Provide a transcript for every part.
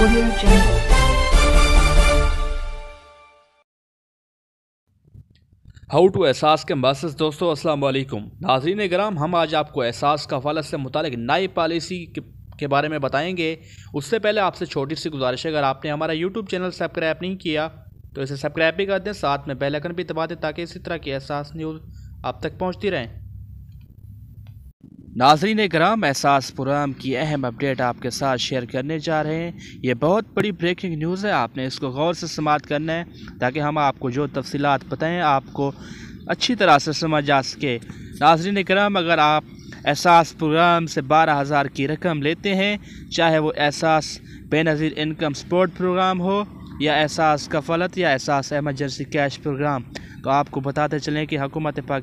Audio Jungle. How to एहसास के म्बासिस दोस्तों अस्सलाम वालेकुम नाज़रीन कराम, हम आज आपको एहसास का हवाले से मुतालिक नई पॉलिसी के बारे में बताएंगे। उससे पहले आपसे छोटी सी गुजारिश है, अगर आपने हमारा यूट्यूब चैनल सब्सक्राइब नहीं किया तो इसे सब्सक्राइब भी कर दें, साथ में बेल आइकन भी दबा दें ताकि इसी तरह की एहसास न्यूज़ आप तक पहुंचती रहें। नाज़रीन कराम, एहसास प्रोग्राम की अहम अपडेट आपके साथ शेयर करने जा रहे हैं। ये बहुत बड़ी ब्रेकिंग न्यूज़ है, आपने इसको गौर से समाअत करना है ताकि हम आपको जो तफसीलात बताएं आपको अच्छी तरह से समझ आ सके। नाज़रीन कराम, अगर आप एहसास प्रोग्राम से 12,000 की रकम लेते हैं, चाहे वो एहसास बेनज़ीर इनकम सपोर्ट प्रोग्राम हो या एहसास कफालत या एहसास एमरजेंसी कैश प्रोग्राम, तो आपको बताते चलें कि हुकूमत पाक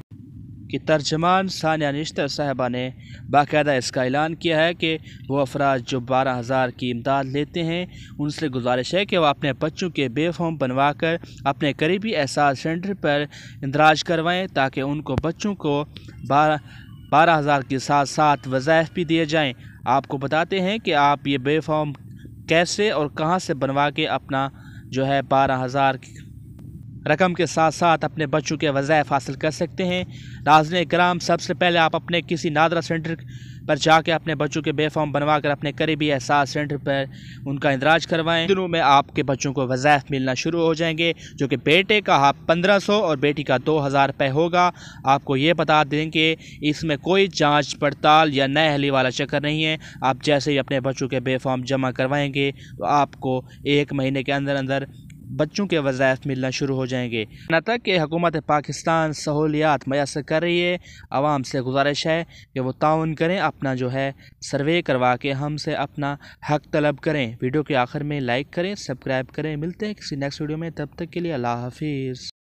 कि तर्जमान सानिया निश्तर साहबा ने बाकायदा इसका ऐलान किया है कि वो अफराद जो 12,000 की इमदाद लेते हैं उनसे गुजारिश है कि वह अपने बच्चों के बे फॉर्म बनवा कर अपने करीबी एहसास सेंटर पर इंदराज करवाएं ताकि उनको बच्चों को 12,000 के साथ साथ वज़ाइफ भी दिए जाएं। आपको बताते हैं कि आप ये बे फॉर्म कैसे और कहां से बनवा के अपना जो है 12,000 रकम के साथ साथ अपने बच्चों के वज़ाइफ हासिल कर सकते हैं। नाज़रीन कराम, सबसे पहले आप अपने किसी नादरा सेंटर पर जाके अपने बच्चों के बे फॉर्म बनवा कर अपने करीबी एहसास सेंटर पर उनका इंदराज करवाएं। दिनों में आपके बच्चों को वज़ाइफ मिलना शुरू हो जाएंगे, जो कि बेटे का 1,500 और बेटी का 2,000 रुपये होगा। आपको ये बता दें कि इसमें कोई जाँच पड़ताल या नए हली वाला चक्कर नहीं है। आप जैसे ही अपने बच्चों के बे फॉर्म जमा करवाएंगे तो आपको 1 महीने के अंदर अंदर बच्चों के वज़ाइफ मिलना शुरू हो जाएंगे। न तक कि हुकूमत पाकिस्तान सहूलियात मैसर कर रही है, आवाम से गुजारिश है कि वो ताउन करें, अपना जो है सर्वे करवा के हमसे अपना हक तलब करें। वीडियो के आखिर में लाइक करें, सब्सक्राइब करें। मिलते हैं किसी नेक्स्ट वीडियो में, तब तक के लिए अल्लाह हाफिज़।